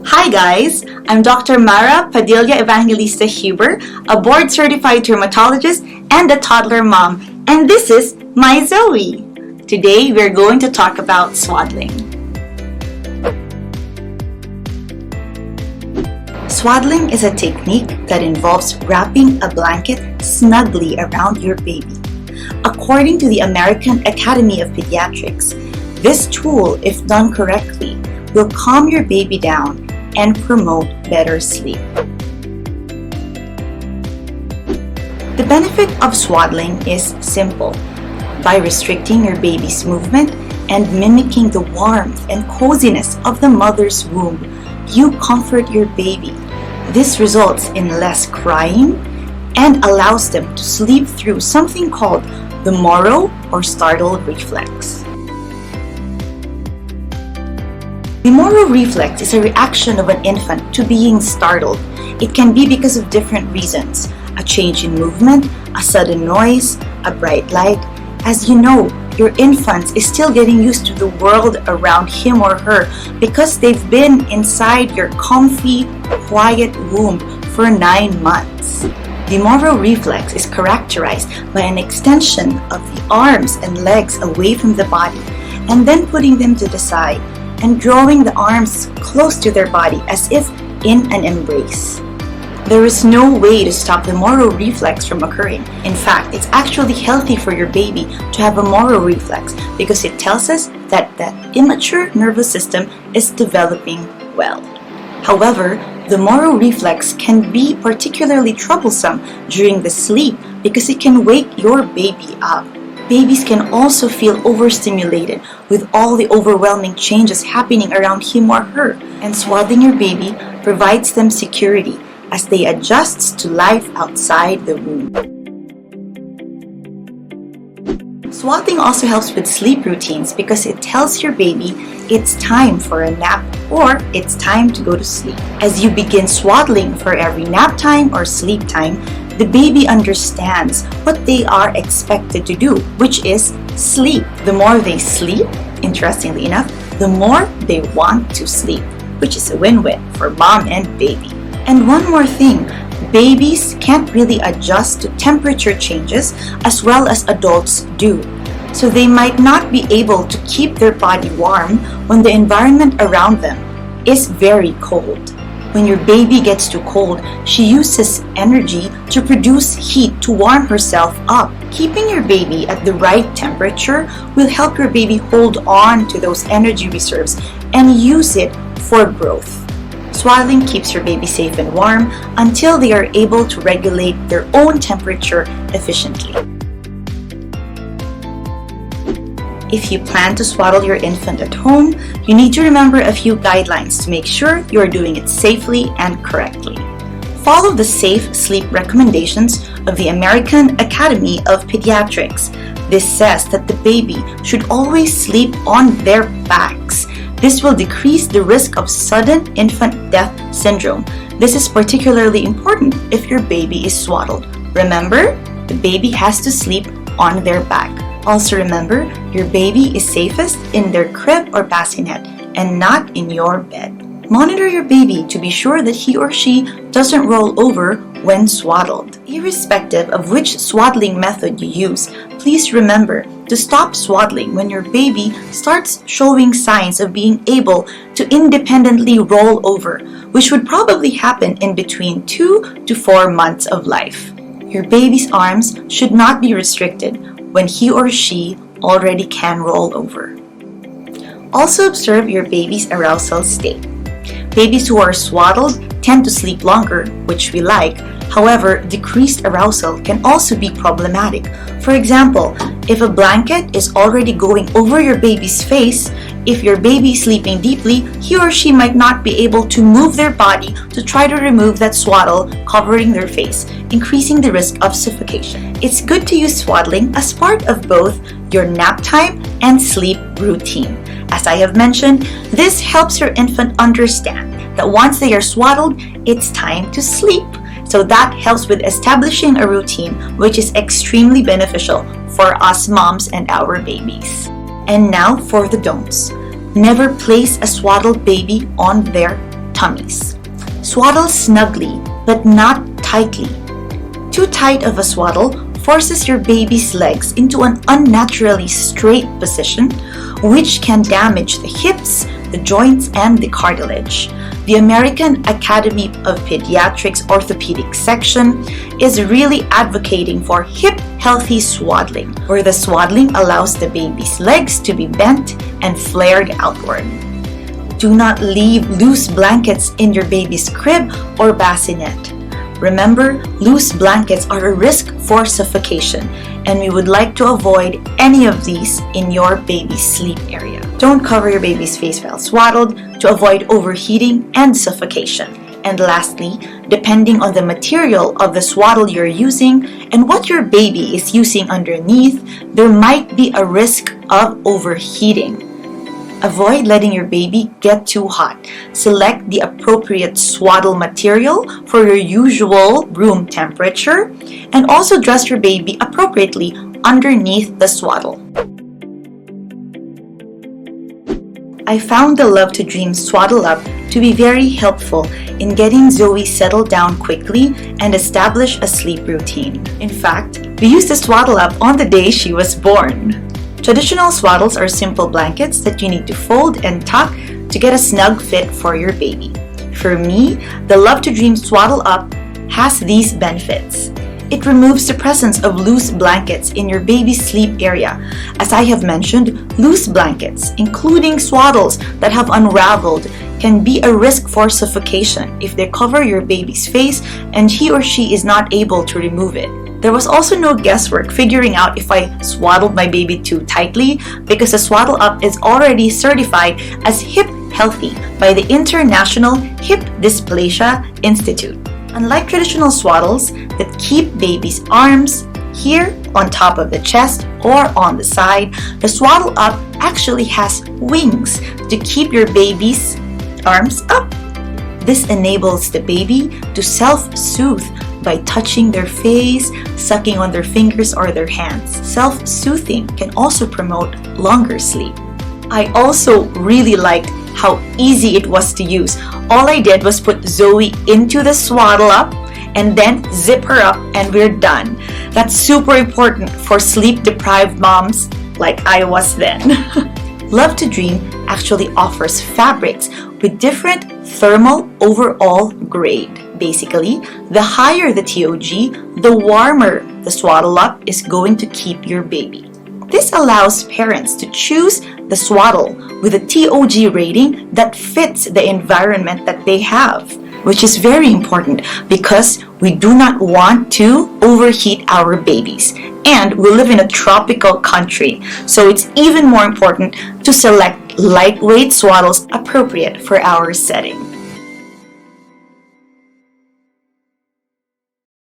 Hi guys, I'm Dr. Mara Padilla Evangelista-Huber, a board-certified dermatologist and a toddler mom, and this is my Zoe. Today we're going to talk about swaddling. Swaddling is a technique that involves wrapping a blanket snugly around your baby. According to the American Academy of Pediatrics, this tool, if done correctly, will calm your baby down and promote better sleep. The benefit of swaddling is simple. By restricting your baby's movement and mimicking the warmth and coziness of the mother's womb, you comfort your baby. This results in less crying and allows them to sleep through something called the Moro or startle reflex. The Moro reflex is a reaction of an infant to being startled. It can be because of different reasons: a change in movement, a sudden noise, a bright light. As you know, your infant is still getting used to the world around him or her because they've been inside your comfy, quiet womb for 9 months. The Moro reflex is characterized by an extension of the arms and legs away from the body and then putting them to the side and drawing the arms close to their body as if in an embrace. There is no way to stop the Moro reflex from occurring. In fact, it's actually healthy for your baby to have a Moro reflex because it tells us that the immature nervous system is developing well. However, the Moro reflex can be particularly troublesome during the sleep because it can wake your baby up. Babies can also feel overstimulated with all the overwhelming changes happening around him or her, and swaddling your baby provides them security as they adjust to life outside the womb. Swaddling also helps with sleep routines because it tells your baby it's time for a nap or it's time to go to sleep. As you begin swaddling for every nap time or sleep time, the baby understands what they are expected to do, which is sleep. The more they sleep, interestingly enough, the more they want to sleep, which is a win-win for mom and baby. And one more thing, babies can't really adjust to temperature changes as well as adults do. So they might not be able to keep their body warm when the environment around them is very cold. When your baby gets too cold, she uses energy to produce heat to warm herself up. Keeping your baby at the right temperature will help your baby hold on to those energy reserves and use it for growth. Swaddling keeps your baby safe and warm until they are able to regulate their own temperature efficiently. If you plan to swaddle your infant at home, you need to remember a few guidelines to make sure you are doing it safely and correctly. Follow the safe sleep recommendations of the American Academy of Pediatrics. This says that the baby should always sleep on their backs. This will decrease the risk of sudden infant death syndrome. This is particularly important if your baby is swaddled. Remember, the baby has to sleep on their back. Also remember, your baby is safest in their crib or bassinet and not in your bed. Monitor your baby to be sure that he or she doesn't roll over when swaddled. Irrespective of which swaddling method you use, please remember to stop swaddling when your baby starts showing signs of being able to independently roll over, which would probably happen in between 2 to 4 months of life. Your baby's arms should not be restricted when he or she already can roll over. Also observe your baby's arousal state. Babies who are swaddled tend to sleep longer, which we like. However, decreased arousal can also be problematic. For example, if a blanket is already going over your baby's face, if your baby is sleeping deeply, he or she might not be able to move their body to try to remove that swaddle covering their face, increasing the risk of suffocation. It's good to use swaddling as part of both your nap time and sleep routine. As I have mentioned, this helps your infant understand that once they are swaddled, it's time to sleep. So that helps with establishing a routine, which is extremely beneficial for us moms and our babies. And now for the don'ts. Never place a swaddled baby on their tummies. Swaddle snugly, but not tightly. Too tight of a swaddle forces your baby's legs into an unnaturally straight position, which can damage the hips, the joints, and the cartilage. The American Academy of Pediatrics Orthopedic Section is really advocating for hip-healthy swaddling, where the swaddling allows the baby's legs to be bent and flared outward. Do not leave loose blankets in your baby's crib or bassinet. Remember, loose blankets are a risk for suffocation, and we would like to avoid any of these in your baby's sleep area. Don't cover your baby's face while swaddled to avoid overheating and suffocation. And lastly, depending on the material of the swaddle you're using and what your baby is using underneath, there might be a risk of overheating. Avoid letting your baby get too hot. Select the appropriate swaddle material for your usual room temperature, and also dress your baby appropriately underneath the swaddle. I found the Love to Dream Swaddle Up to be very helpful in getting Zoe settled down quickly and establish a sleep routine. In fact, we used the Swaddle Up on the day she was born. Traditional swaddles are simple blankets that you need to fold and tuck to get a snug fit for your baby. For me, the Love to Dream Swaddle Up has these benefits. It removes the presence of loose blankets in your baby's sleep area. As I have mentioned, loose blankets, including swaddles that have unraveled, can be a risk for suffocation if they cover your baby's face and he or she is not able to remove it. There was also no guesswork figuring out if I swaddled my baby too tightly, because the Swaddle Up is already certified as hip healthy by the International Hip Dysplasia Institute. Unlike traditional swaddles that keep baby's arms here on top of the chest or on the side, the Swaddle Up actually has wings to keep your baby's arms up. This enables the baby to self-soothe by touching their face, sucking on their fingers or their hands. Self-soothing can also promote longer sleep. I also really liked how easy it was to use. All I did was put Zoe into the Swaddle Up and then zip her up and we're done. That's super important for sleep-deprived moms like I was then. Love to Dream actually offers fabrics with different thermal overall grade. Basically, the higher the TOG, the warmer the Swaddle Up is going to keep your baby. This allows parents to choose the swaddle with a TOG rating that fits the environment that they have, which is very important because we do not want to overheat our babies. And we live in a tropical country, so it's even more important to select lightweight swaddles appropriate for our setting.